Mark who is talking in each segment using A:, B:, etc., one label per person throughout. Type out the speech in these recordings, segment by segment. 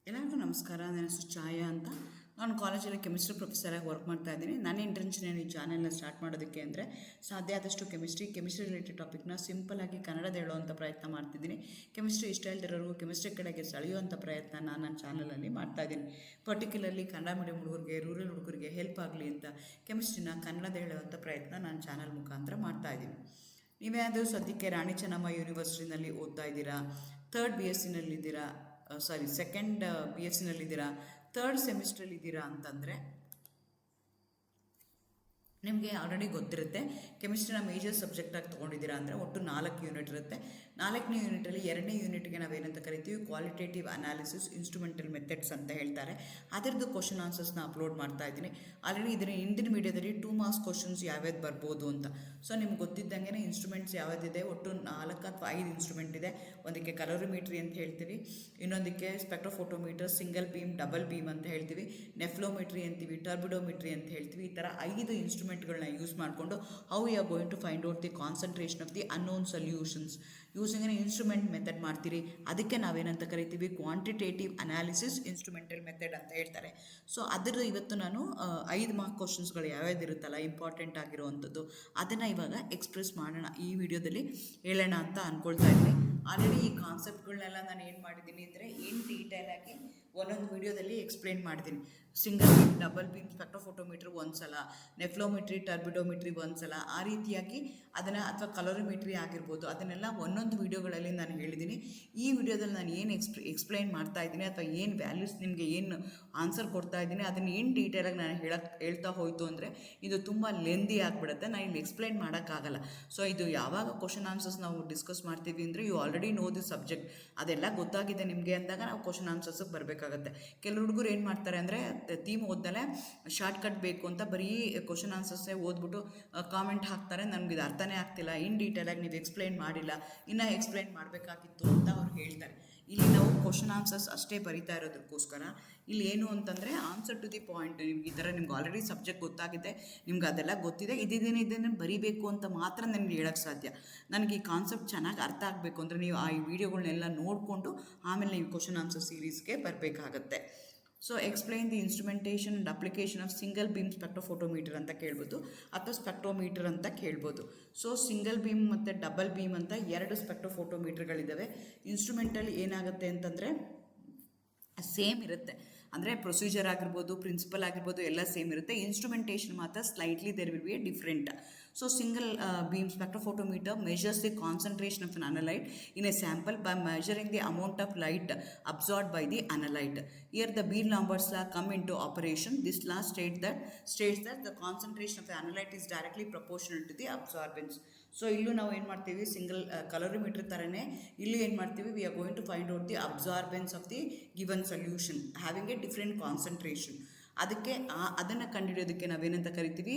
A: ಎಲ್ಲರಿಗೂ ನಮಸ್ಕಾರ. ನನ್ನ ಹೆಸರು ಛಾಯಾ ಅಂತ. ನಾನು ಕಾಲೇಜಲ್ಲಿ ಕೆಮಿಸ್ಟ್ರಿ ಪ್ರೊಫೆಸರಾಗಿ ವರ್ಕ್ ಮಾಡ್ತಾ ಇದ್ದೀನಿ. ನನ್ನ ಇಂಟೆನ್ಷನ್ ಈ ಚಾನೆಲ್ನ ಸ್ಟಾರ್ಟ್ ಮಾಡೋದಕ್ಕೆ ಅಂದರೆ ಸಾಧ್ಯ ಆದಷ್ಟು ಕೆಮಿಸ್ಟ್ರಿ ರಿಲೇಟೆಡ್ ಟಾಪಿಕ್ನ ಸಿಂಪಲಾಗಿ ಕನ್ನಡದ ಹೇಳುವಂಥ ಪ್ರಯತ್ನ ಮಾಡ್ತಿದ್ದೀನಿ. ಕೆಮಿಸ್ಟ್ರಿ ಇಷ್ಟ ಇಲ್ದಿರೋರು ಕೆಮಿಸ್ಟ್ರಿ ಕಡೆಗೆ ಸೆಳೆಯುವಂಥ ಪ್ರಯತ್ನ ನಾನು ನನ್ನ ಚಾನಲಲ್ಲಿ ಮಾಡ್ತಾಯಿದ್ದೀನಿ. ಪರ್ಟಿಕ್ಯುಲರ್ಲಿ ಕನ್ನಡ ಮೀಡಿಯಂ ಹುಡುಗರಿಗೆ, ರೂರಲ್ ಹುಡುಗರಿಗೆ ಹೆಲ್ಪ್ ಆಗಲಿ ಅಂತ ಕೆಮಿಸ್ಟ್ರಿನ ಕನ್ನಡದ ಹೇಳುವಂಥ ಪ್ರಯತ್ನ ನಾನು ಚಾನಲ್ ಮುಖಾಂತರ ಮಾಡ್ತಾಯಿದ್ದೀನಿ. ನೀವ್ಯಾವುದು ಸದ್ಯಕ್ಕೆ ರಾಣಿ ಚೆನ್ನಮ್ಮ ಯೂನಿವರ್ಸಿಟಿನಲ್ಲಿ ಓದ್ತಾ ಇದ್ದೀರಾ, third BSc second BSc third ಸೆಮಿಸ್ಟ್ರಲ್ಲಿದ್ದೀರಾ ಅಂತಂದರೆ ನಿಮಗೆ ಆಲ್ರೆಡಿ ಗೊತ್ತಿರುತ್ತೆ. ಕೆಮಿಸ್ಟ್ರಿನ ಮೇಜರ್ ಸಬ್ಜೆಕ್ಟಾಗಿ ತೊಗೊಂಡಿದ್ದೀರಾ ಅಂದರೆ ಒಟ್ಟು 4 ಯೂನಿಟ್ ಇರುತ್ತೆ. 4ನೇ ಯೂನಿಟಲ್ಲಿ 2ನೇ ಯೂನಿಟ್ಗೆ ನಾವೇನಂತ ಕರಿತೀವಿ, ಕ್ವಾಲಿಟೇಟಿವ್ ಅನಾಲಿಸಿಸ್ ಇನ್ಸ್ಟ್ರುಮೆಂಟಲ್ ಮೆಥಡ್ಸ್ ಅಂತ ಹೇಳ್ತಾರೆ. ಅದರದ್ದು ಕ್ವಶನ್ ಆನ್ಸರ್ಸ್ನ ಅಪ್ಲೋಡ್ ಮಾಡ್ತಾ ಇದ್ದೀನಿ. ಆಲ್ರೆಡಿ ಇದರ ಹಿಂದಿನ ವೀಡಿಯೋದಲ್ಲಿ 2 ಮಾರ್ಕ್ಸ್ ಕ್ವಶನ್ಸ್ ಯಾವ್ಯಾವ್ದು ಬರ್ಬೋದು ಅಂತ. ಸೊ ನಿಮ್ಗೆ ಗೊತ್ತಿದ್ದಂಗೆ ಇನ್ಸ್ಟ್ರುಮೆಂಟ್ಸ್ ಯಾವ್ದಿದೆ, ಒಟ್ಟು 4 ಅಥವಾ 5 ಇನ್ಸ್ಟ್ರುಮೆಂಟ್ ಇದೆ. ಒಂದಕ್ಕೆ ಕಲೋರಿಮೀಟ್ರಿ ಅಂತ ಹೇಳ್ತೀವಿ, ಇನ್ನೊಂದಕ್ಕೆ spectrophotometer, single beam, double beam ಅಂತ ಹೇಳ್ತೀವಿ, ನೆಫ್ಲೋಮೆಟ್ರಿ ಅಂತೀವಿ, ಟರ್ಬಿಡೋಮೆಟ್ರಿ ಅಂತ ಹೇಳ್ತೀವಿ. ಈ ಥರ 5 ಇನ್ಸ್ಟ್ರುಮೆಂಟ್ಗಳನ್ನ ಯೂಸ್ ಮಾಡಿಕೊಂಡು how you are going to find out the concentration of the unknown solutions using an instrument method ಮಾಡ್ತೀರಿ. ಅದಕ್ಕೆ ನಾವೇನಂತ ಕರಿತೀವಿ, ಕ್ವಾಂಟಿಟೇಟಿವ್ ಅನಾಲಿಸಿಸ್ ಇನ್ಸ್ಟ್ರುಮೆಂಟಲ್ ಮೆಥಡ್ ಅಂತ ಹೇಳ್ತಾರೆ. ಸೊ ಅದರ ಇವತ್ತು ನಾನು 5 ಮಾರ್ಕ್ ಕ್ವಶನ್ಸ್ಗಳು ಯಾವ್ಯಾವ್ದು ಇರುತ್ತಲ್ಲ ಇಂಪಾರ್ಟೆಂಟ್ ಆಗಿರುವಂಥದ್ದು ಅದನ್ನು ಇವಾಗ ಎಕ್ಸ್ಪ್ರೆಸ್ ಮಾಡೋಣ, ಈ ವಿಡಿಯೋದಲ್ಲಿ ಹೇಳೋಣ ಅಂತ ಅಂದ್ಕೊಳ್ತಾ ಇದ್ದೀನಿ. ಆಲ್ರೆಡಿ ಈ ಕಾನ್ಸೆಪ್ಟ್ಗಳನ್ನೆಲ್ಲ ನಾನು ಏನು ಮಾಡಿದ್ದೀನಿ ಅಂದರೆ ಡೀಟೇಲಾಗಿ ಒಂದೊಂದು ವಿಡಿಯೋದಲ್ಲಿ ಎಕ್ಸ್ಪ್ಲೇನ್ ಮಾಡಿದ್ದೀನಿ. ಸಿಂಗಲ್ ಬೀಮ್, ಡಬಲ್ ಬೀಮ್, ಸ್ಪೆಕ್ಟ್ರೋಫೋಟೋಮೀಟ್ರ್ ಒಂದು ಸಲ, ನೆಫ್ಲೋಮೆಟ್ರಿ, ಟರ್ಬಿಡೋಮೆಟ್ರಿ ಒಂದು ಸಲ, ಆ ರೀತಿಯಾಗಿ ಅದನ್ನು, ಅಥವಾ ಕಲೋರಿಮೆಟ್ರಿ ಆಗಿರ್ಬೋದು, ಅದನ್ನೆಲ್ಲ ಒಂದೊಂದು ವಿಡಿಯೋಗಳಲ್ಲಿ ನಾನು ಹೇಳಿದ್ದೀನಿ. ಈ ವಿಡಿಯೋದಲ್ಲಿ ನಾನು ಏನು ಎಕ್ಸ್ಪ್ಲೈನ್ ಮಾಡ್ತಾ ಇದ್ದೀನಿ ಅಥವಾ ಏನು ವ್ಯಾಲ್ಯೂಸ್ ನಿಮಗೆ ಏನು ಆನ್ಸರ್ ಕೊಡ್ತಾ ಇದ್ದೀನಿ ಅದನ್ನು ಏನು ಡೀಟೇಲಾಗಿ ನಾನು ಹೇಳ್ತಾ ಹೋಯಿತು ಅಂದರೆ ಇದು ತುಂಬ ಲೆಂದಿ ಆಗಿಬಿಡುತ್ತೆ, ನಾನು ಇಲ್ಲಿ ಎಕ್ಸ್ಪ್ಲೈನ್ ಮಾಡೋಕ್ಕಾಗಲ್ಲ. ಸೊ ಇದು ಯಾವಾಗ ಕ್ವಶನ್ ಆನ್ಸರ್ಸ್ ನಾವು ಡಿಸ್ಕಸ್ ಮಾಡ್ತೀವಿ ಅಂದರೆ you already know the subject, ಅದೆಲ್ಲ ಗೊತ್ತಾಗಿದೆ ನಿಮಗೆ ಅಂದಾಗ ನಾವು ಕ್ವಶನ್ ಆನ್ಸರ್ಸಿಗೆ ಬರಬೇಕಾಗತ್ತೆ. ಕೆಲವು ಹುಡುಗರು ಏನು ಮಾಡ್ತಾರೆ ಅಂದರೆ ಥೀಮ್ ಓದ್ದಲೇ ಶಾರ್ಟ್ಕಟ್ ಬೇಕು ಅಂತ ಬರೀ ಕ್ವಶನ್ ಆನ್ಸರ್ಸೇ ಓದ್ಬಿಟ್ಟು ಕಾಮೆಂಟ್ ಹಾಕ್ತಾರೆ, ನನಗೆ ಇದು ಅರ್ಥನೇ ಆಗ್ತಿಲ್ಲ, ಇನ್ ಡೀಟೇಲಾಗಿ ನೀವು ಎಕ್ಸ್ಪ್ಲೈನ್ ಮಾಡಿಲ್ಲ, ಇನ್ನೂ ಎಕ್ಸ್ಪ್ಲೈನ್ ಮಾಡಬೇಕಾಗಿತ್ತು ಅಂತ ಅವ್ರು ಹೇಳ್ತಾರೆ. ಇಲ್ಲಿ ನಾವು ಕ್ವಶನ್ ಆನ್ಸರ್ಸ್ ಅಷ್ಟೇ ಬರಿತಾ ಇರೋದಕ್ಕೋಸ್ಕರ ಇಲ್ಲಿ ಏನು ಅಂತಂದರೆ ಆನ್ಸರ್ ಟು ದಿ ಪಾಯಿಂಟ್. ನಿಮ್ಗೆ ಈ ಥರ ನಿಮ್ಗೆ ಆಲ್ರೆಡಿ ಸಬ್ಜೆಕ್ಟ್ ಗೊತ್ತಾಗಿದೆ, ನಿಮ್ಗೆ ಅದೆಲ್ಲ ಗೊತ್ತಿದೆ, ಇದನ್ನು ಬರಿಬೇಕು ಅಂತ ಮಾತ್ರ ನನಗೆ ಹೇಳೋಕ್ಕೆ ಸಾಧ್ಯ. ನನಗೆ ಈ ಕಾನ್ಸೆಪ್ಟ್ ಚೆನ್ನಾಗಿ ಅರ್ಥ ಆಗಬೇಕು ಅಂದರೆ ನೀವು ಆ ವಿಡಿಯೋಗಳನ್ನೆಲ್ಲ ನೋಡಿಕೊಂಡು ಆಮೇಲೆ ನೀವು ಕ್ವಶನ್ ಆನ್ಸರ್ ಸೀರೀಸ್ಗೆ ಬರಬೇಕಾಗತ್ತೆ. So explain the instrumentation and application of single beam spectrophotometer ಅಂತ ಕೇಳ್ಬೋದು, ಅಥವಾ ಸ್ಪೆಕ್ಟ್ರೋಮೀಟರ್ ಅಂತ ಕೇಳ್ಬೋದು. ಸೊ ಸಿಂಗಲ್ ಬೀಮ್ ಮತ್ತು ಡಬಲ್ ಬೀಮ್ ಅಂತ 2 ಸ್ಪೆಕ್ಟ್ರೋಫೋಟೋಮೀಟರ್ಗಳಿದ್ದಾವೆ. ಇನ್ಸ್ಟ್ರುಮೆಂಟಲ್ಲಿ ಏನಾಗುತ್ತೆ ಅಂತಂದರೆ ಸೇಮ್ ಇರುತ್ತೆ, ಅಂದರೆ ಪ್ರೊಸೀಜರ್ ಆಗಿರ್ಬೋದು, ಪ್ರಿನ್ಸಿಪಲ್ ಆಗಿರ್ಬೋದು, ಎಲ್ಲ ಸೇಮ್ ಇರುತ್ತೆ. ಇನ್ಸ್ಟ್ರುಮೆಂಟೇಷನ್ ಮಾತ್ರ slightly there will be a different. So single beam spectrophotometer measures the concentration of an analyte in a sample by measuring the amount of light absorbed by the analyte. Here the Beer-Lambert's law come into operation. This law states that the concentration of the analyte is directly proportional to the absorbance. So ಇಲ್ಲೂ ನಾವು ಏನು ಮಾಡ್ತೀವಿ, single ಕಲೋರಿಮೀಟರ್ ಥರನೇ ಇಲ್ಲಿ ಏನು ಮಾಡ್ತೀವಿ, we are going to find out the absorbance of the given solution having a different concentration. ಅದಕ್ಕೆ ಅದನ್ನು ಕಂಡುಹಿಡಿಯೋದಕ್ಕೆ ನಾವೇನಂತ ಕರಿತೀವಿ,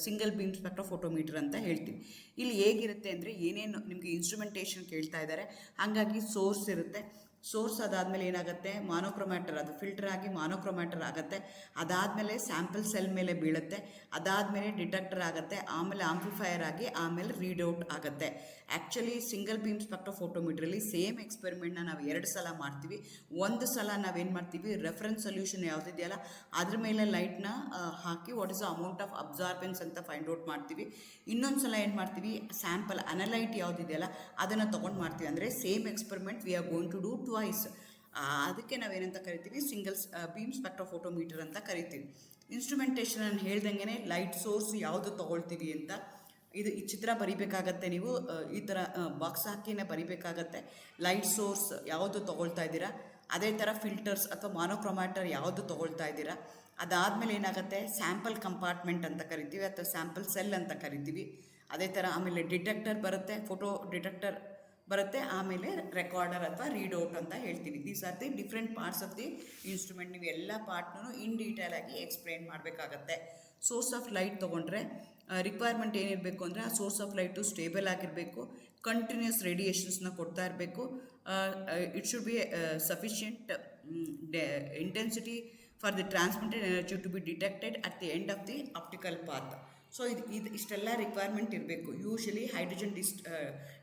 A: ಸಿಂಗಲ್ ಬೀಮ್ ಸ್ಪೆಕ್ಟ್ರೋಫೋಟೋಮೀಟರ್ ಅಂತ ಹೇಳ್ತೀವಿ. ಇಲ್ಲಿ ಹೇಗಿರುತ್ತೆ ಅಂದರೆ ಏನೇನು ನಿಮಗೆ ಇನ್ಸ್ಟ್ರುಮೆಂಟೇಷನ್ ಕೇಳ್ತಾ ಇದ್ದಾರೆ, ಹಾಗಾಗಿ ಸೋರ್ಸ್ ಇರುತ್ತೆ. ಸೋರ್ಸ್ ಅದಾದಮೇಲೆ ಏನಾಗುತ್ತೆ, ಮಾನೋಕ್ರೊಮ್ಯಾಟರ್, ಅದು ಫಿಲ್ಟರ್ ಆಗಿ ಮಾನೋಕ್ರೊಮ್ಯಾಟರ್ ಆಗುತ್ತೆ. ಅದಾದಮೇಲೆ ಸ್ಯಾಂಪಲ್ ಸೆಲ್ ಮೇಲೆ ಬೀಳುತ್ತೆ, ಅದಾದಮೇಲೆ ಡಿಟೆಕ್ಟರ್ ಆಗುತ್ತೆ, ಆಮೇಲೆ ಆಂಪ್ಲಿಫೈಯರ್ ಆಗಿ ಆಮೇಲೆ ರೀಡ್ಔಟ್ ಆಗುತ್ತೆ. ಆ್ಯಕ್ಚುಲಿ ಸಿಂಗಲ್ ಬೀಮ್ ಸ್ಪೆಕ್ಟ್ರೋಫೋಟೋಮೀಟ್ರಲ್ಲಿ ಸೇಮ್ ಎಕ್ಸ್ಪೆರಿಮೆಂಟ್ನ ನಾವು 2 ಸಲ ಮಾಡ್ತೀವಿ. ಒಂದು ಸಲ ನಾವೇನು ಮಾಡ್ತೀವಿ, ರೆಫರೆನ್ಸ್ ಸೊಲ್ಯೂಷನ್ ಯಾವುದಿದೆಯಲ್ಲ ಅದ್ರ ಮೇಲೆ ಲೈಟ್ನ ಹಾಕಿ what is the amount of absorbance ಅಂತ ಫೈಂಡ್ ಔಟ್ ಮಾಡ್ತೀವಿ. ಇನ್ನೊಂದು ಸಲ ಏನು ಮಾಡ್ತೀವಿ, ಸ್ಯಾಂಪಲ್ ಅನಲೈಟ್ ಯಾವುದಿದೆಯಲ್ಲ ಅದನ್ನು ತೊಗೊಂಡು ಮಾಡ್ತೀವಿ. ಅಂದರೆ same experiment we are going to do twice. ಅದಕ್ಕೆ ನಾವೇನಂತ ಕರಿತೀವಿ, ಸಿಂಗಲ್ ಬೀಮ್ ಸ್ಪೆಕ್ಟ್ರೋಫೋಟೋಮೀಟರ್ ಅಂತ ಕರಿತೀವಿ. ಇನ್ಸ್ಟ್ರುಮೆಂಟೇಷನ್ ನಾನು ಹೇಳ್ದಂಗೆ ಲೈಟ್ ಸೋರ್ಸ್ ಯಾವುದು ತೊಗೊಳ್ತೀವಿ ಅಂತ ಇದು ಈ ಚಿತ್ರ ಬರಿಬೇಕಾಗತ್ತೆ. ನೀವು ಈ ಥರ ಬಾಕ್ಸ್ ಹಾಕಿನೇ ಬರಿಬೇಕಾಗತ್ತೆ. ಲೈಟ್ ಸೋರ್ಸ್ ಯಾವುದು ತೊಗೊಳ್ತಾ ಇದ್ದೀರಾ, ಅದೇ ಥರ ಫಿಲ್ಟರ್ಸ್ ಅಥವಾ ಮಾನೋಕ್ರೊಮ್ಯಾಟರ್ ಯಾವುದು ತೊಗೊಳ್ತಾ ಇದ್ದೀರಾ. ಅದಾದಮೇಲೆ ಏನಾಗುತ್ತೆ, ಸ್ಯಾಂಪಲ್ ಕಂಪಾರ್ಟ್ಮೆಂಟ್ ಅಂತ ಕರಿತೀವಿ ಅಥವಾ ಸ್ಯಾಂಪಲ್ ಸೆಲ್ ಅಂತ ಕರಿತೀವಿ. ಅದೇ ಥರ ಆಮೇಲೆ ಡಿಟೆಕ್ಟರ್ ಬರುತ್ತೆ, ಫೋಟೋ ಡಿಟೆಕ್ಟರ್ ಬರುತ್ತೆ, ಆಮೇಲೆ ರೆಕಾರ್ಡರ್ ಅಥವಾ ರೀಡ್ಔಟ್ ಅಂತ ಹೇಳ್ತೀವಿ. These are the different parts of the instrument. ನೀವು ಎಲ್ಲ ಪಾರ್ಟ್ನೂ ಇನ್ ಡೀಟೇಲಾಗಿ ಎಕ್ಸ್ಪ್ಲೇನ್ ಮಾಡಬೇಕಾಗತ್ತೆ. ಸೋರ್ಸ್ ಆಫ್ ಲೈಟ್ ತೊಗೊಂಡ್ರೆ ರಿಕ್ವೈರ್ಮೆಂಟ್ ಏನಿರಬೇಕು ಅಂದರೆ ಆ ಸೋರ್ಸ್ ಆಫ್ ಲೈಟು ಸ್ಟೇಬಲ್ ಆಗಿರಬೇಕು, ಕಂಟಿನ್ಯೂಸ್ ರೇಡಿಯೇಷನ್ಸ್ನ ಕೊಡ್ತಾ ಇರಬೇಕು, it should be sufficient intensity for the transmitted energy to be detected at the end of the optical path. So ಇಷ್ಟೆಲ್ಲ ರಿಕ್ವೈರ್ಮೆಂಟ್ ಇರಬೇಕು. Usually hydrogen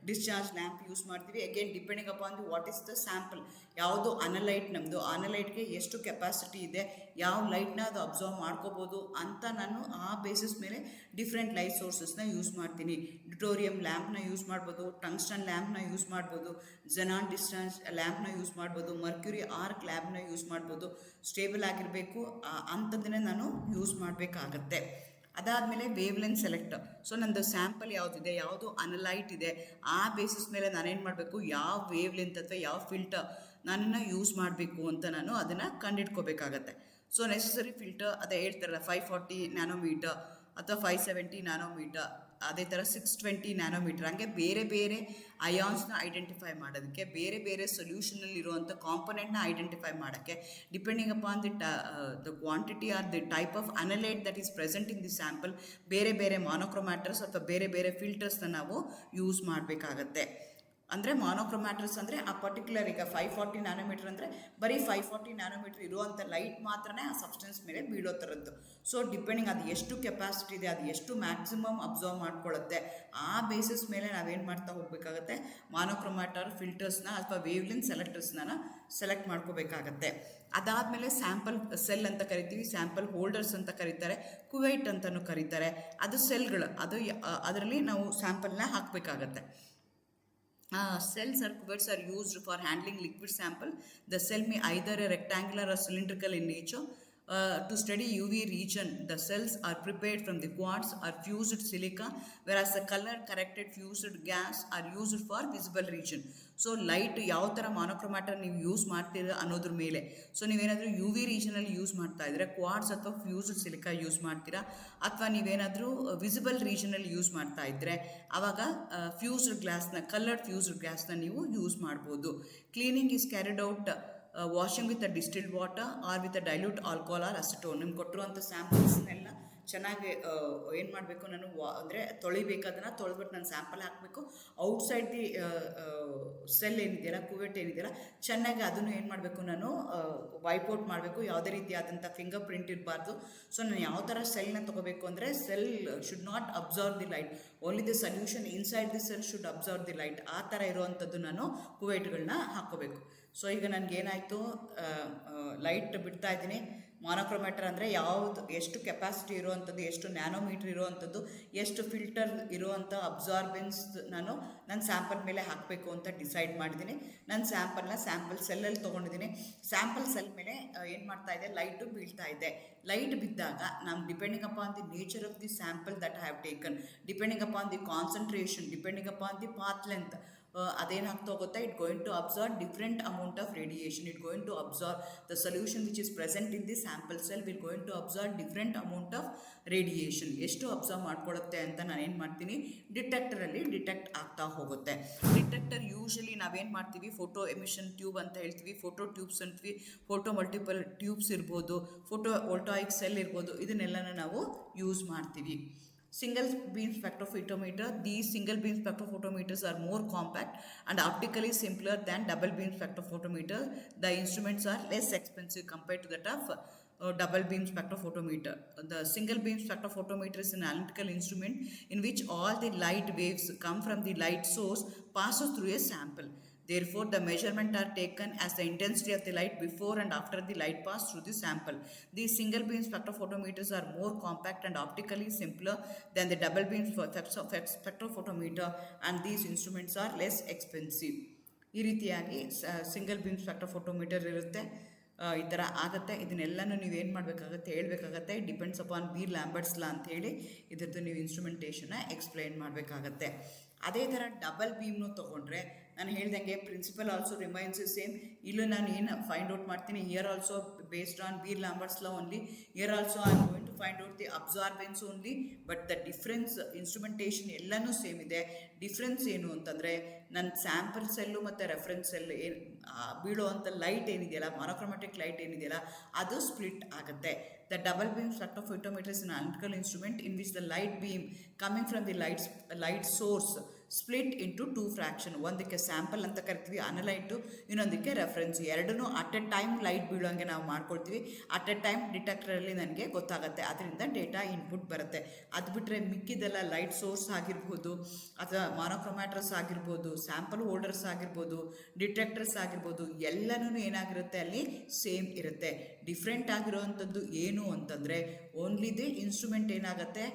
A: discharge lamp use ಮಾಡ್ತೀವಿ. Again depending upon the what is the sample, ಯಾವುದು ಅನಲೈಟ್, ನಮ್ಮದು ಅನಲೈಟ್ಗೆ ಎಷ್ಟು capacity ಇದೆ, ಯಾವ ಲೈಟ್ನ ಅದು observe ಮಾಡ್ಕೋಬೋದು ಅಂತ ನಾನು ಆ ಬೇಸಿಸ್ ಮೇಲೆ ಡಿಫ್ರೆಂಟ್ ಲೈಟ್ ಸೋರ್ಸಸ್ನ ಯೂಸ್ ಮಾಡ್ತೀನಿ. ಡ್ಯೂಟೋರಿಯಂ ಲ್ಯಾಂಪ್ನ ಯೂಸ್ ಮಾಡ್ಬೋದು, ಟಂಗ್ಸ್ಟನ್ ಲ್ಯಾಂಪ್ನ ಯೂಸ್ ಮಾಡ್ಬೋದು, ಝೆನಾನ್ ಡಿಸ್ಚಾರ್ಜ್ ಲ್ಯಾಂಪ್ನ ಯೂಸ್ ಮಾಡ್ಬೋದು, ಮರ್ಕ್ಯುರಿ ಆರ್ಕ್ ಲ್ಯಾಂಪ್ನ ಯೂಸ್ ಮಾಡ್ಬೋದು. ಸ್ಟೇಬಲ್ ಆಗಿರಬೇಕು ಅಂಥದ್ದನ್ನೇ ನಾನು ಯೂಸ್ ಮಾಡಬೇಕಾಗತ್ತೆ. ಅದಾದಮೇಲೆ ವೇವ್ ಲೆಂತ್ ಸೆಲೆಕ್ಟ್. ಸೊ ನಂದು ಸ್ಯಾಂಪಲ್ ಯಾವುದಿದೆ, ಯಾವುದು ಅನಲೈಟ್ ಇದೆ, ಆ ಬೇಸಿಸ್ ಮೇಲೆ ನಾನೇನು ಮಾಡಬೇಕು, ಯಾವ ವೇವ್ ಲೆಂತ್ ಅಥವಾ ಯಾವ ಫಿಲ್ಟರ್ ನಾನನ್ನು ಯೂಸ್ ಮಾಡಬೇಕು ಅಂತ ನಾನು ಅದನ್ನು ಕಂಡಿಡ್ಕೋಬೇಕಾಗತ್ತೆ. ಸೊ ನೆಸೆಸರಿ ಫಿಲ್ಟರ್ ಅದೇ ಹೇಳ್ತಾರಲ್ಲ 540 ನ್ಯಾನೋಮೀಟರ್ ಅಥವಾ 570 ನ್ಯಾನೋಮೀಟರ್, ಅದೇ ಥರ 620 ನ್ಯಾನೋಮೀಟರ್, ಹಂಗೆ ಬೇರೆ ಬೇರೆ ಅಯಾನ್ಸ್ನ ಐಡೆಂಟಿಫೈ ಮಾಡೋದಕ್ಕೆ, ಬೇರೆ ಬೇರೆ ಸೊಲ್ಯೂಷನಲ್ಲಿ ಇರುವಂಥ ಕಾಂಪೊನೆಂಟ್ನ ಐಡೆಂಟಿಫೈ ಮಾಡೋಕ್ಕೆ, depending upon the quantity or the type of analyte that is present in the sample, ಬೇರೆ ಬೇರೆ ಮಾನೋಕ್ರೊಮ್ಯಾಟರ್ಸ್ ಅಥವಾ ಬೇರೆ ಬೇರೆ ಫಿಲ್ಟರ್ಸ್ನ ನಾವು ಯೂಸ್ ಮಾಡಬೇಕಾಗತ್ತೆ. ಅಂದರೆ ಮಾನೋಕ್ರೊಮ್ಯಾಟರ್ಸ್ ಅಂದರೆ ಆ ಪರ್ಟಿಕ್ಯುಲರ್, ಈಗ 540 ನ್ಯಾನೋಮೀಟರ್ ಅಂದರೆ ಬರೀ 540 ನ್ಯಾನೋಮೀಟರ್ ಇರುವಂಥ ಲೈಟ್ ಮಾತ್ರನೇ ಆ ಸಬ್ಸ್ಟೆನ್ಸ್ ಮೇಲೆ ಬೀಳೋ ಥರದ್ದು. ಸೊ ಡಿಪೆಂಡಿಂಗ್ ಅದು ಎಷ್ಟು ಕೆಪಾಸಿಟಿ ಇದೆ, ಅದು ಎಷ್ಟು ಮ್ಯಾಕ್ಸಿಮಮ್ ಅಬ್ಸರ್ವ್ ಮಾಡ್ಕೊಳ್ಳುತ್ತೆ, ಆ ಬೇಸಿಸ್ ಮೇಲೆ ನಾವೇನು ಮಾಡ್ತಾ ಹೋಗಬೇಕಾಗತ್ತೆ, ಮಾನೋಕ್ರೊಮ್ಯಾಟರ್ ಫಿಲ್ಟರ್ಸ್ನ ಅಥವಾ ವೇವ್ ಲೆಂತ್ ಸೆಲೆಕ್ಟರ್ಸ್ನ ಸೆಲೆಕ್ಟ್ ಮಾಡ್ಕೋಬೇಕಾಗತ್ತೆ. ಅದಾದಮೇಲೆ ಸ್ಯಾಂಪಲ್ ಸೆಲ್ ಅಂತ ಕರಿತೀವಿ, ಸ್ಯಾಂಪಲ್ ಹೋಲ್ಡರ್ಸ್ ಅಂತ ಕರೀತಾರೆ, ಕುವೈಟ್ ಅಂತಲೂ ಕರೀತಾರೆ. ಅದು ಸೆಲ್ಗಳು, ಅದು ಅದರಲ್ಲಿ ನಾವು ಸ್ಯಾಂಪಲ್ನ ಹಾಕಬೇಕಾಗತ್ತೆ. Cells or cuvettes are used for handling liquid sample. The cell may either a rectangular or cylindrical in nature. To study UV region, the cells are prepared from the quartz or fused silica, whereas the color corrected fused gas are used for visible region. So light ಯಾವ ಥರ ಮಾನೋಕ್ರೊಮ್ಯಾಟರ್ ನೀವು use ಮಾಡ್ತೀರ ಅನ್ನೋದ್ರ ಮೇಲೆ. So ನೀವೇನಾದರೂ you V ರೀಜನಲ್ಲಿ use ಮಾಡ್ತಾ ಇದ್ದರೆ quartz ಅಥವಾ ಫ್ಯೂಸ್ಡ್ ಸಿಲಿಕಾ ಯೂಸ್ ಮಾಡ್ತೀರಾ, ಅಥವಾ ನೀವೇನಾದರೂ ವಿಸಿಬಲ್ ರೀಜನಲ್ಲಿ ಯೂಸ್ ಮಾಡ್ತಾ ಇದ್ದರೆ ಆವಾಗ ಫ್ಯೂಸ್ಡ್ ಗ್ಲಾಸ್ನ, ಕಲರ್ಡ್ ಫ್ಯೂಸ್ಡ್ ಗ್ಲಾಸ್ನ ನೀವು ಯೂಸ್ ಮಾಡ್ಬೋದು. Cleaning is carried out washing with a distilled water or with a dilute alcohol or acetone. ನಿಮ್ಗೆ ಕೊಟ್ಟಿರುವಂಥ ಸ್ಯಾಂಪಲ್ಸ್ನೆಲ್ಲ ಚೆನ್ನಾಗಿ ಏನು ಮಾಡಬೇಕು, ನಾನು ಅಂದರೆ ತೊಳಿಬೇಕು, ಅದನ್ನು ತೊಳೆದ್ಬಿಟ್ಟು ನಾನು ಸ್ಯಾಂಪಲ್ ಹಾಕಬೇಕು. ಔಟ್ಸೈಡ್ ದಿ ಸೆಲ್ ಏನಿದೆಯಲ್ಲ, ಕುವೆಟ್ ಏನಿದೆಯಲ್ಲ, ಚೆನ್ನಾಗಿ ಅದನ್ನು ಏನು ಮಾಡಬೇಕು, ನಾನು ವೈಪ್ ಔಟ್ ಮಾಡಬೇಕು. ಯಾವುದೇ ರೀತಿಯಾದಂಥ ಫಿಂಗರ್ ಪ್ರಿಂಟ್ ಇರಬಾರ್ದು. ಸೊ ನಾನು ಯಾವ ಥರ ಸೆಲ್ನ ತೊಗೋಬೇಕು ಅಂದರೆ, cell should not observe the light, only the solution inside the cell should observe the light. ಆ ಥರ ಇರುವಂಥದ್ದು ನಾನು ಕುವೆಟ್ಗಳನ್ನ ಹಾಕ್ಕೋಬೇಕು. ಸೊ ಈಗ ನನಗೇನಾಯಿತು, ಲೈಟ್ ಬಿಡ್ತಾ ಇದ್ದೀನಿ. ಮಾನೋಕ್ರೊಮ್ಯಾಟರ್ ಅಂದರೆ ಯಾವುದು, ಎಷ್ಟು ಕೆಪಾಸಿಟಿ ಇರುವಂಥದ್ದು, ಎಷ್ಟು ನ್ಯಾನೋಮೀಟ್ರ್ ಇರುವಂಥದ್ದು, ಎಷ್ಟು ಫಿಲ್ಟರ್ ಇರುವಂಥ ಅಬ್ಸಾರ್ಬೆನ್ಸ್ ನಾನು ನನ್ನ ಸ್ಯಾಂಪಲ್ ಮೇಲೆ ಹಾಕಬೇಕು ಅಂತ ಡಿಸೈಡ್ ಮಾಡಿದ್ದೀನಿ. ನನ್ನ ಸ್ಯಾಂಪಲ್ ಸೆಲ್ಲಲ್ಲಿ ತೊಗೊಂಡಿದ್ದೀನಿ. ಸ್ಯಾಂಪಲ್ ಸೆಲ್ ಮೇಲೆ ಏನು ಮಾಡ್ತಾ ಇದೆ, ಲೈಟು ಬೀಳ್ತಾ ಇದೆ. ಲೈಟ್ ಬಿದ್ದಾಗ ನಾನು depending upon the nature of the sample that I have taken, depending upon the concentration, depending upon the path length, ಅದೇನಾಗ್ತಾ ಹೋಗುತ್ತೆ, it going to observe different amount of radiation. It going to observe the solution which is present in the sample cell will going to observe different amount of radiation. ಎಷ್ಟು observe ಮಾಡ್ಕೊಳ್ಳುತ್ತೆ ಅಂತ ನಾನೇನು ಮಾಡ್ತೀನಿ, ಡಿಟೆಕ್ಟರಲ್ಲಿ detect ಆಗ್ತಾ ಹೋಗುತ್ತೆ. Detector usually ನಾವೇನು ಮಾಡ್ತೀವಿ, photo emission tube ಅಂತ ಹೇಳ್ತೀವಿ, ಫೋಟೋ ಟ್ಯೂಬ್ಸ್ ಅಂತೀವಿ, ಫೋಟೋ ಮಲ್ಟಿಪಲ್ ಟ್ಯೂಬ್ಸ್ ಇರ್ಬೋದು, ಫೋಟೋ ವೋಲ್ಟಾಯಿಕ್ ಸೆಲ್ ಇರ್ಬೋದು, ಇದನ್ನೆಲ್ಲನ ನಾವು ಯೂಸ್ ಮಾಡ್ತೀವಿ. Single beam spectrophotometer. These single beam spectrophotometers are more compact and optically simpler than double beam spectrophotometer. The instruments are less expensive compared to that of double beam spectrophotometer. The single beam spectrophotometer is an analytical instrument in which all the light waves come from the light source passes through a sample. Therefore, the measurements are taken as the intensity of the light before and after the light pass through the sample. These single beam spectrophotometers are more compact and optically simpler than the double beam spectrophotometer, and these instruments are less expensive. ಈ ರೀತಿಯಾಗಿ single beam spectrophotometer ಇರುತ್ತೆ. ಈ ಥರ ಆಗುತ್ತೆ. ಇದನ್ನೆಲ್ಲನೂ ನೀವೇನು ಮಾಡಬೇಕಾಗತ್ತೆ, ಹೇಳಬೇಕಾಗತ್ತೆ. Depends upon beer Lambert's ಲಾ ಅಂಥೇಳಿ ಇದ್ರದ್ದು ನೀವು ಇನ್ಸ್ಟ್ರುಮೆಂಟೇಷನ್ನ ಎಕ್ಸ್ಪ್ಲೈನ್ ಮಾಡಬೇಕಾಗತ್ತೆ. ಅದೇ ಥರ ಡಬಲ್ ಬೀಮ್ನು ತೊಗೊಂಡ್ರೆ ನಾನು ಹೇಳ್ದಂಗೆ ಪ್ರಿನ್ಸಿಪಲ್ ಆಲ್ಸೋ ರಿಮೈನ್ಸ್ ಸೇಮ್. ಇಲ್ಲೂ ನಾನು ಏನು ಫೈಂಡ್ ಔಟ್ ಮಾಡ್ತೀನಿ, here also based on Beer Lambert's law only, here also I am going to find out the absorbance only. But the difference instrumentation ಎಲ್ಲನೂ ಸೇಮ್ ಇದೆ. Difference ಏನು ಅಂತಂದರೆ, ನನ್ನ sample cell ಮತ್ತು ರೆಫರೆನ್ಸ್ ಸೆಲ್ ಏನು ಬೀಳೋ ಅಂಥ ಲೈಟ್ ಏನಿದೆಯಲ್ಲ, ಮಾನೋಕ್ರೊಮ್ಯಾಟಿಕ್ ಲೈಟ್ ಏನಿದೆಯಲ್ಲ, ಅದು ಸ್ಪ್ಲಿಟ್ ಆಗುತ್ತೆ. The double beam spectrophotometer is an analytical instrument in which the light beam coming from the light source split into two fraction. ಒಂದಕ್ಕೆ ಸ್ಯಾಂಪಲ್ ಅಂತ ಕರಿತೀವಿ ಅನಲೈಟು, ಇನ್ನೊಂದಕ್ಕೆ ರೆಫರೆನ್ಸ್. ಎರಡನ್ನೂ ಅಟ್ ಎ ಟೈಮ್ ಲೈಟ್ ಬೀಳೋಂಗೆ ನಾವು ಮಾಡ್ಕೊಳ್ತೀವಿ. ಅಟ್ ಎ ಟೈಮ್ ಡಿಟೆಕ್ಟರಲ್ಲಿ ನನಗೆ ಗೊತ್ತಾಗುತ್ತೆ, ಅದರಿಂದ ಡೇಟಾ ಇನ್ಪುಟ್ ಬರುತ್ತೆ. ಅದು ಬಿಟ್ಟರೆ ಮಿಕ್ಕಿದೆಲ್ಲ ಲೈಟ್ ಸೋರ್ಸ್ ಆಗಿರ್ಬೋದು, ಅಥವಾ ಮಾನೋಕ್ರೊಮ್ಯಾಟ್ರಸ್ ಆಗಿರ್ಬೋದು, ಸ್ಯಾಂಪಲ್ ಹೋಲ್ಡರ್ಸ್ ಆಗಿರ್ಬೋದು, ಡಿಟೆಕ್ಟರ್ಸ್ ಆಗಿರ್ಬೋದು, ಎಲ್ಲನೂ ಏನಾಗಿರುತ್ತೆ ಅಲ್ಲಿ ಸೇಮ್ ಇರುತ್ತೆ. ಡಿಫ್ರೆಂಟ್ ಆಗಿರೋವಂಥದ್ದು ಏನು ಅಂತಂದರೆ ಓನ್ಲಿ ದಿ ಇನ್ಸ್ಟ್ರೂಮೆಂಟ್ ಏನಾಗುತ್ತೆ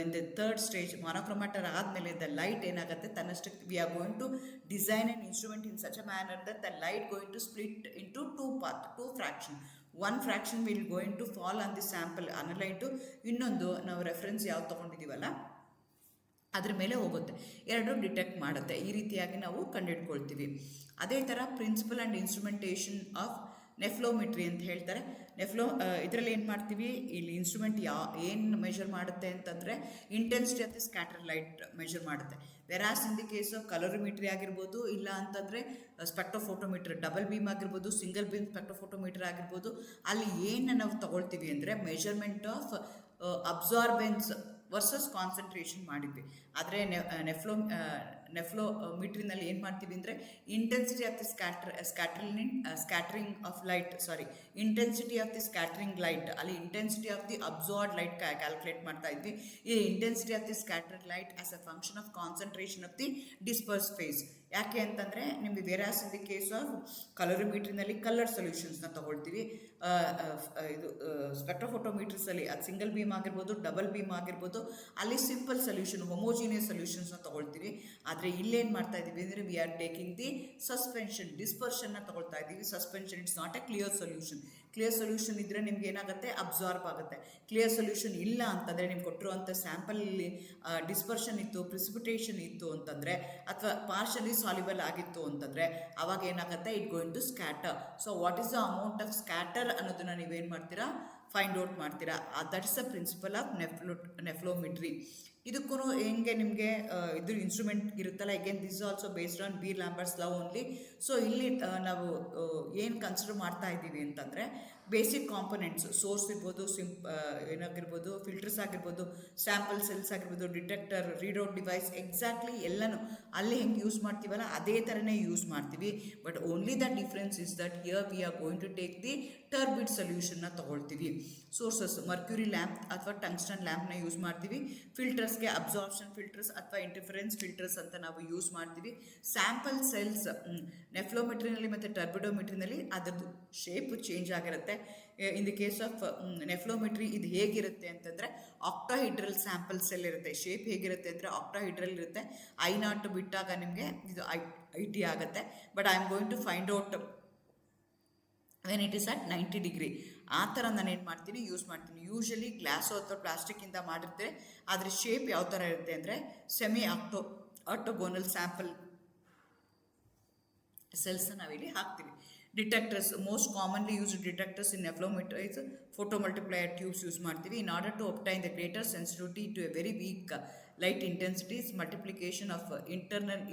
A: in the third stage monochromator ಆದಮೇಲೆ ದ ಲೈಟ್ ಏನಾಗುತ್ತೆ ತನ್ನಷ್ಟಕ್ಕೆ we are going to design an instrument in such a manner that the light going to split into two fraction. One fraction will going to fall on the sample analyte, ಇನ್ನೊಂದು ನಾವು reference ಯಾವ್ದು ತೊಗೊಂಡಿದ್ದೀವಲ್ಲ ಅದ್ರ ಮೇಲೆ ಹೋಗುತ್ತೆ, ಎರಡು detect ಮಾಡುತ್ತೆ. ಈ ರೀತಿಯಾಗಿ ನಾವು ಕಂಡುಹಿಡ್ಕೊಳ್ತೀವಿ. ಅದೇ ಥರ ಪ್ರಿನ್ಸಿಪಲ್ ಆ್ಯಂಡ್ ಇನ್ಸ್ಟ್ರೂಮೆಂಟೇಷನ್ ಆಫ್ ನೆಫ್ಲೋಮೆಟ್ರಿ ಅಂತ ಹೇಳ್ತಾರೆ. ಇದರಲ್ಲಿ ಏನು ಮಾಡ್ತೀವಿ, ಇಲ್ಲಿ ಇನ್ಸ್ಟ್ರೂಮೆಂಟ್ ಏನು ಮೆಷರ್ ಮಾಡುತ್ತೆ ಅಂತಂದರೆ intensity of the scatter light measure ಮಾಡುತ್ತೆ. Whereas in the case of colorimetry ಆಗಿರ್ಬೋದು, ಇಲ್ಲ ಅಂತಂದರೆ ಸ್ಪೆಕ್ಟ್ರೋಫೋಟೋಮೀಟರ್ ಡಬಲ್ ಬೀಮ್ ಆಗಿರ್ಬೋದು, ಸಿಂಗಲ್ ಬೀಮ್ ಸ್ಪೆಕ್ಟ್ರೋಫೋಟೋಮೀಟರ್ ಆಗಿರ್ಬೋದು. ಅಲ್ಲಿ ಏನು ನಾವು ತಗೊಳ್ತೀವಿ ಅಂದರೆ measurement of absorbance versus concentration ಮಾಡಿದ್ವಿ. ಆದರೆ ನೆಫ್ಲೋಮೀಟ್ರಿನಲ್ಲಿ ಏನು ಮಾಡ್ತೀವಿ ಅಂದರೆ intensity of the scattering of light intensity of the scattering light, ಅಲ್ಲಿ intensity of the absorbed light calculate ಮಾಡ್ತಾ ಇದ್ವಿ. ಈ intensity of the scattered light as a function of concentration of the disperse phase. ಯಾಕೆ ಅಂತಂದರೆ ನಿಮಗೆ whereas in the case of ಕಲೋರಿಮೀಟ್ರಿನಲ್ಲಿ colour ಸೊಲ್ಯೂಷನ್ಸ್ನ ತೊಗೊಳ್ತೀವಿ. ಇದು ಸ್ಪೆಕ್ಟ್ರೋಫೋಟೋಮೀಟರ್ಸಲ್ಲಿ ಅದು ಸಿಂಗಲ್ ಬೀಮ್ ಆಗಿರ್ಬೋದು, ಡಬಲ್ ಬೀಮ್ ಆಗಿರ್ಬೋದು, ಅಲ್ಲಿ ಸಿಂಪಲ್ ಸೊಲ್ಯೂಷನ್ ಹೋಮೋಜಿನಿಯಸ್ ಸೊಲ್ಯೂಷನ್ಸ್ನ ತೊಗೊಳ್ತೀವಿ. ಆದರೆ ಇಲ್ಲೇನು ಮಾಡ್ತಾ ಇದ್ದೀವಿ ಅಂದರೆ we are taking the suspension ಡಿಸ್ಪರ್ಷನ್ನ ತೊಗೊಳ್ತಾ ಇದ್ದೀವಿ. Suspension it's not a clear solution. Clear solution ಇದ್ದರೆ ನಿಮ್ಗೆ ಏನಾಗುತ್ತೆ, ಅಬ್ಸಾರ್ಬ್ ಆಗುತ್ತೆ. ಕ್ಲಿಯರ್ ಸೊಲ್ಯೂಷನ್ ಇಲ್ಲ ಅಂತಂದರೆ ನಿಮ್ಗೆ ಕೊಟ್ಟಿರುವಂಥ ಸ್ಯಾಂಪಲಲ್ಲಿ ಡಿಸ್ಪರ್ಷನ್ ಇತ್ತು, ಪ್ರಿಸಿಪಿಟೇಷನ್ ಇತ್ತು ಅಂತಂದರೆ, ಅಥವಾ ಪಾರ್ಷಲಿ ಸಾಲ್ಯುಬಲ್ ಆಗಿತ್ತು ಅಂತಂದರೆ ಅವಾಗ ಏನಾಗುತ್ತೆ, it going to scatter. So what is the amount of scatter ಅನ್ನೋದನ್ನು ನೀವೇನು ಮಾಡ್ತೀರಾ, ಫೈಂಡ್ ಔಟ್ ಮಾಡ್ತೀರಾ. That is the principle of nephelometry. ಇದಕ್ಕೂ ಹೆಂಗೆ ನಿಮಗೆ ಇದು ಇನ್ಸ್ಟ್ರೂಮೆಂಟ್ ಇರುತ್ತಲ್ಲ, again this also based on Beer Lambert's law only. So ಇಲ್ಲಿ ನಾವು ಏನು ಕನ್ಸಿಡರ್ ಮಾಡ್ತಾ ಇದ್ದೀವಿ ಅಂತಂದರೆ ಬೇಸಿಕ್ ಕಾಂಪೊನೆಂಟ್ಸ್, ಸೋರ್ಸ್ ಇರ್ಬೋದು, ಏನಾಗಿರ್ಬೋದು, ಫಿಲ್ಟರ್ಸ್ ಆಗಿರ್ಬೋದು, ಸ್ಯಾಂಪಲ್ ಸೆಲ್ಸ್ ಆಗಿರ್ಬೋದು, ಡಿಟೆಕ್ಟರ್, ರೀಡೌಟ್ ಡಿವೈಸ್, ಎಕ್ಸಾಕ್ಟ್ಲಿ ಎಲ್ಲನೂ ಅಲ್ಲಿ ಹೆಂಗೆ ಯೂಸ್ ಮಾಡ್ತೀವಲ್ಲ ಅದೇ ಥರನೇ ಯೂಸ್ ಮಾಡ್ತೀವಿ. But only the difference is that here we are going to take the turbid ಸೊಲ್ಯೂಷನ್ನ ತೊಗೊಳ್ತೀವಿ. ಸೋರ್ಸಸ್ ಮರ್ಕ್ಯೂರಿ ಲ್ಯಾಂಪ್ ಅಥವಾ ಟಂಗ್ಸ್ಟನ್ ಲ್ಯಾಂಪ್ನ ಯೂಸ್ ಮಾಡ್ತೀವಿ. ಫಿಲ್ಟರ್ಸ್ಗೆ ಅಬ್ಸಾರ್ಪ್ಷನ್ ಫಿಲ್ಟರ್ಸ್ ಅಥವಾ ಇಂಟರ್ಫರೆನ್ಸ್ ಫಿಲ್ಟರ್ಸ್ ಅಂತ ನಾವು ಯೂಸ್ ಮಾಡ್ತೀವಿ. ಸ್ಯಾಂಪಲ್ ಸೆಲ್ಸ್ ನೆಫ್ಲೋಮೆಟ್ರಿನಲ್ಲಿ ಮತ್ತು ಟರ್ಬಿಡೋಮೆಟ್ರಿನಲ್ಲಿ ಅದರದ್ದು ಶೇಪು ಚೇಂಜ್ ಆಗಿರುತ್ತೆ. ಇನ್ ದಿ ಕೇಸ್ ಆಫ್ ನೆಫ್ಲೋಮೆಟ್ರಿ ಇದು ಹೇಗಿರುತ್ತೆ ಅಂತಂದರೆ ಆಕ್ಟಾಹೈಡ್ರಲ್ ಸ್ಯಾಂಪಲ್ ಸೆಲ್ ಇರುತ್ತೆ. ಶೇಪ್ ಹೇಗಿರುತ್ತೆ ಅಂದರೆ ಆಕ್ಟಾಹೈಡ್ರಲ್ ಇರುತ್ತೆ. I0 ಬಿಟ್ಟಾಗ ನಿಮಗೆ ಇದು IT ಆಗುತ್ತೆ. But I am going to find out when it is at 90 degree. ಆ ಥರ ನಾನು ಏನು ಮಾಡ್ತೀನಿ, ಯೂಸ್ ಮಾಡ್ತೀನಿ. ಯೂಶಲಿ ಗ್ಲಾಸು ಅಥವಾ ಪ್ಲಾಸ್ಟಿಕ್ಕಿಂದ ಮಾಡಿರ್ತಾರೆ. ಆದರೆ ಶೇಪ್ ಯಾವ ಥರ ಇರುತ್ತೆ ಅಂದರೆ ಸೆಮಿ ಆಕ್ಟೋಗೋನಲ್ ಸ್ಯಾಂಪಲ್ ಸೆಲ್ಸ್ನ ನಾವಿಲ್ಲಿ ಹಾಕ್ತೀವಿ. Detectors, most commonly used detectors in nephelometry is photomultiplier tubes use ಮಾಡ್ತೀವಿ. In order to obtain the greater sensitivity to a very weak light intensities, multiplication of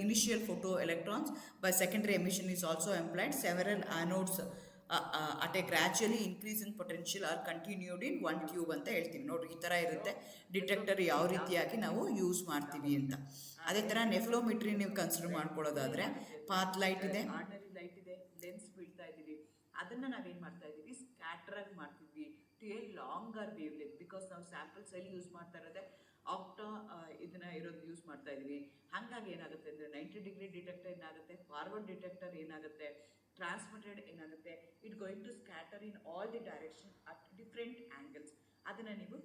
A: initial photo electrons by secondary emission is also employed. Several anodes at a gradually increasing potential are continued in one tube ಅಂತ ಹೇಳ್ತೀವಿ. ನೋಡ್ರಿ, ಈ ಥರ ಇರುತ್ತೆ detector ಯಾವ ರೀತಿಯಾಗಿ ನಾವು use ಮಾಡ್ತೀವಿ ಅಂತ. ಅದೇ ಥರ ನೆಫ್ಲೋಮೆಟ್ರಿ ನೀವು ಕನ್ಸಿಡರ್ ಮಾಡ್ಕೊಳ್ಳೋದಾದರೆ ಪಾತ್ ಲೈಟ್ ಇದೆ, ಆರ್ಡಿನರಿ ಲೈಟ್ ಇದೆ, ಲೆನ್ಸ್ ಬೀಳ್ತಾ ಇದ್ದೀವಿ. ಅದನ್ನು ನಾವೇನು ಮಾಡ್ತಾ ಇದ್ದೀವಿ, ಸ್ಕ್ಯಾಟ್ರಾಗಿ ಮಾಡ್ತಿದ್ವಿ to a longer wavelength. Because ನಾವು ಸ್ಯಾಂಪಲ್ ಸೆಲ್ ಯೂಸ್ ಮಾಡ್ತಾ ಇರೋದೇ ಇದನ್ನು ಇರೋದು ಯೂಸ್ ಮಾಡ್ತಾ ಇದ್ದೀವಿ. ಹಾಗಾಗಿ ಏನಾಗುತ್ತೆ ಅಂದರೆ 90 ಡಿಗ್ರಿ ಡಿಟೆಕ್ಟರ್ ಏನಾಗುತ್ತೆ, ಫಾರ್ವರ್ಡ್ ಡಿಟೆಕ್ಟರ್ ಏನಾಗುತ್ತೆ, ಟ್ರಾನ್ಸ್ಮಿಟೆಡ್ ಏನಾಗುತ್ತೆ, it going to scatter in all the direction at different angles. ಅದನ್ನು ನೀವು